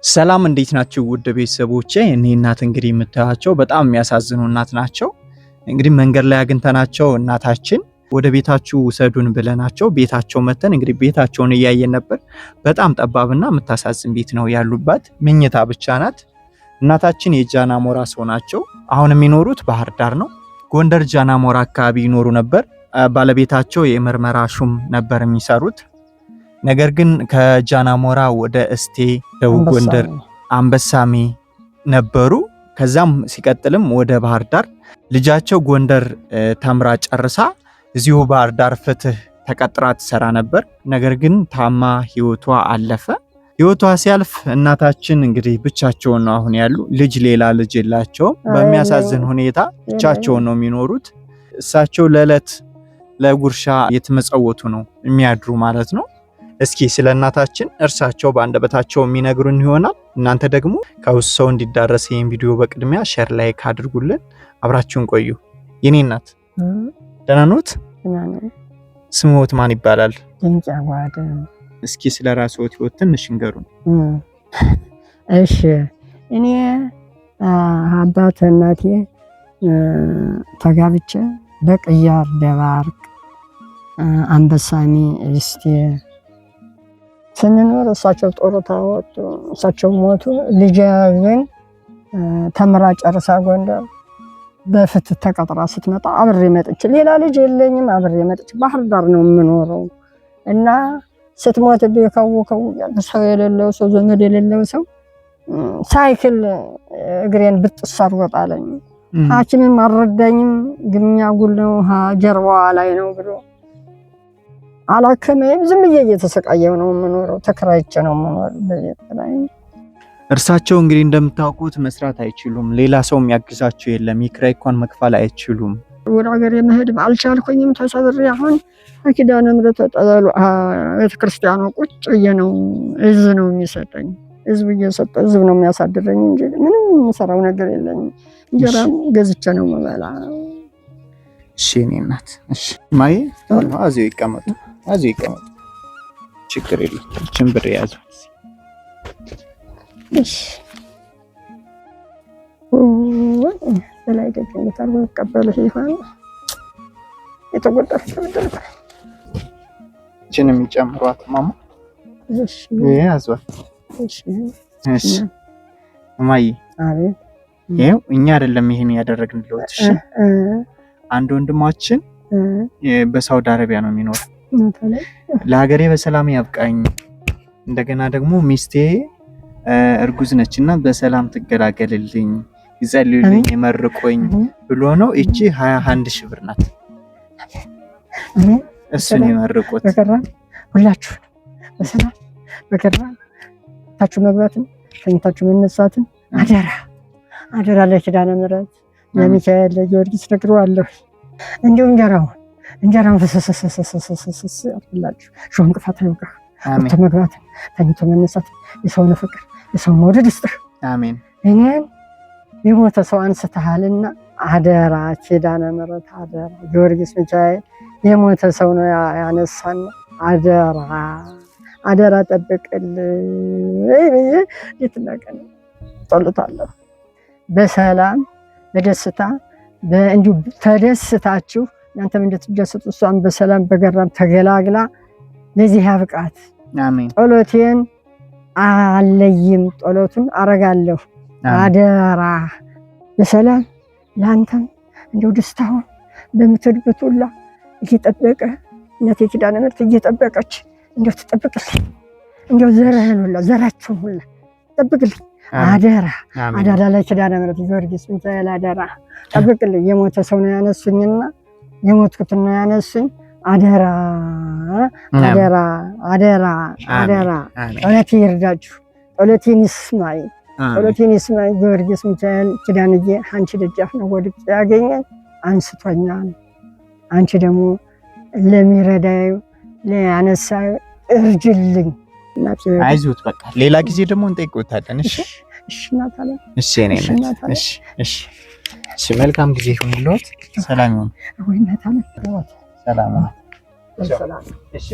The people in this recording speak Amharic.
ሰላም እንዴት ናችሁ ውድ ቤተሰቦቼ? እኔ እናት እንግዲህ የምታያቸው በጣም የሚያሳዝኑ እናት ናቸው። እንግዲህ መንገድ ላይ አግኝተናቸው እናታችን ወደ ቤታችሁ ውሰዱን ብለናቸው ቤታቸው መተን እንግዲህ ቤታቸውን እያየን ነበር። በጣም ጠባብና የምታሳዝን ቤት ነው ያሉባት። መኝታ ብቻ ናት። እናታችን የጃና ሞራ ሰው ናቸው። አሁን የሚኖሩት ባህር ዳር ነው። ጎንደር ጃና ሞራ አካባቢ ይኖሩ ነበር። ባለቤታቸው የምርመራ ሹም ነበር የሚሰሩት። ነገር ግን ከጃና ሞራ ወደ እስቴ ደቡብ ጎንደር አንበሳሜ ነበሩ። ከዛም ሲቀጥልም ወደ ባህር ዳር ልጃቸው ጎንደር ተምራ ጨርሳ እዚሁ ባህር ዳር ፍትህ ተቀጥራ ትሰራ ነበር። ነገር ግን ታማ ህይወቷ አለፈ። ህይወቷ ሲያልፍ እናታችን እንግዲህ ብቻቸውን ነው አሁን ያሉ። ሌላ ልጅ የላቸውም። በሚያሳዝን ሁኔታ ብቻቸውን ነው የሚኖሩት። እሳቸው ለዕለት ለጉርሻ የተመጸወቱ ነው የሚያድሩ ማለት ነው። እስኪ ስለ እናታችን እርሳቸው በአንደበታቸው የሚነግሩን ይሆናል። እናንተ ደግሞ ከውስጥ ሰው እንዲዳረስ ይህን ቪዲዮ በቅድሚያ ሼር ላይክ አድርጉልን። አብራችሁን ቆዩ። የኔ እናት ደህና ኖት? ስምዎት ማን ይባላል? እስኪ ስለ ራስዎት ህይወት ትንሽ ንገሩን። እሺ፣ እኔ አባት እናቴ ተጋብቼ በቅያር ደባርቅ አንበሳሜ እስቴ ስንኖር እሳቸው ጡረታ ወጡ፣ እሳቸው ሞቱ። ልጄ ግን ተምራ ጨርሳ ጎንደር በፍትህ ተቀጥራ ስትመጣ አብሬ መጥቼ ሌላ ልጅ የለኝም፣ አብሬ መጥቼ ባህር ዳር ነው የምኖረው እና ስትሞት ከው ሰው የሌለው ሰው ዘመድ የሌለው ሰው ሳይክል እግሬን ብጥስ አድርጎ ጣለኝ። ሐኪምም አልረዳኝም። ግምኛ ጉል ነው ጀርባዋ ላይ ነው ብሎ አላከመኝም። ዝም ብዬ እየተሰቃየሁ ነው የምኖረው። ተከራይቼ ነው የምኖረው በቤት ላይ። እርሳቸው እንግዲህ እንደምታውቁት መስራት አይችሉም። ሌላ ሰው የሚያግዛቸው የለም። የኪራይ እንኳን መክፈል አይችሉም። ወደ ሀገር መሄድ አልቻልኩኝም። ተሰብሬ አሁን ኪዳነ ምሕረት ተጠለሉ ቤተክርስቲያኑ ቁጭ ብዬ ነው። እዝ ነው የሚሰጠኝ። ህዝብ እየሰጠ ህዝብ ነው የሚያሳድረኝ እንጂ ምንም የምሰራው ነገር የለኝም። እንጀራም ገዝቼ ነው የምበላ። እሺ እኔ እናት፣ እሺ ማይ አዚው ይቀመጡ፣ አዚው ይቀመጡ፣ ችግር የለም። ችምብር ያዙ። እሺ በላይ ደግሞ እንታርጉ ተቀበለ ይሆን የተጎዳች ተበደለ እቺን የሚጨምሯት ማማ። እሺ ያዟት። እሺ እሺ ማይ አቤት። ይሄው እኛ አይደለም ይሄን ያደረግንልዎት። እሺ አንድ ወንድማችን በሳውዲ አረቢያ ነው የሚኖር። ለሀገሬ በሰላም ያብቃኝ፣ እንደገና ደግሞ ሚስቴ እርጉዝ ነችና በሰላም ትገላገልልኝ፣ ይጸልዩልኝ፣ ይመርቆኝ ብሎ ነው። እቺ 21 ሺህ ብር ናት። እሱን ይመርቁት። በቀራ ሁላችሁ በሰላም በቀራ ታችሁ መግባትን ተኝታችሁ መነሳትን አደራ ለኪዳነ ምሕረት ለሚካኤል ለጊዮርጊስ ነግረዋለሁ። እንዲሁም እንጀራውን ፈሰሰሰሰሰሰሰ አላችሁ ሾህ እንቅፋት አይውጋ። ወጥቶ መግባትን ተኝቶ መነሳትን የሰውን ፍቅር የሰውን መውደድ ይስጥህ። አሜን። እኔን የሞተ ሰው አንስተሃልና አደራ ኪዳነ ምሕረት አደራ ጊዮርጊስ ሚካኤል የሞተ ሰው ነው ያነሳን። አደራ ጠብቅልኝ ብዬ ይትናቀን ጸሎታለሁ። በሰላም በደስታ እንዲሁ ተደስታችሁ እናንተም እንድትደሰቱ እሷም በሰላም በገራም ተገላግላ ለዚህ ያብቃት። አሜን። ጸሎቴን አለይም ጸሎቱን አረጋለሁ። አደራ በሰላም ለአንተም እንዲሁ ደስታውን በምትድብት ሁላ እየጠበቀ እናቴ ኪዳነ ምሕረት እየጠበቀች እንዲሁ ትጠብቅልኝ። እንዲሁ ዘርህን ሁላ ዘራችሁን ሁላ ጠብቅልኝ። አደራ ለኪዳነ ምሕረት ጊዮርጊስ ሚካኤል አደራ ጠብቅልኝ። የሞተ ሰው ነው ያነሱኝና የሞትኩት ነው ያነሱኝ። አደራ ጸሎቴ ይርዳችሁ፣ ጸሎቴን ይስማኝ፣ ጊዮርጊስ ሚካኤል ኪዳንዬ አንቺ ደጃፍ ነው ወድቄ ያገኘኝ፣ አንስቶኛል። አንቺ ደግሞ ለሚረዳዩ ለያነሳዩ እርጅልኝ። አይዞት በቃ ሌላ ጊዜ ደግሞ እንጠይቅዎታለን። እሺ እሺ እናታለን። እሺ እኔ ነኝ። እሺ እሺ መልካም ጊዜ ይሁንልዎት። ሰላም ይሁን። ወይኔ ታለ ሰላም ነው። ሰላም። እሺ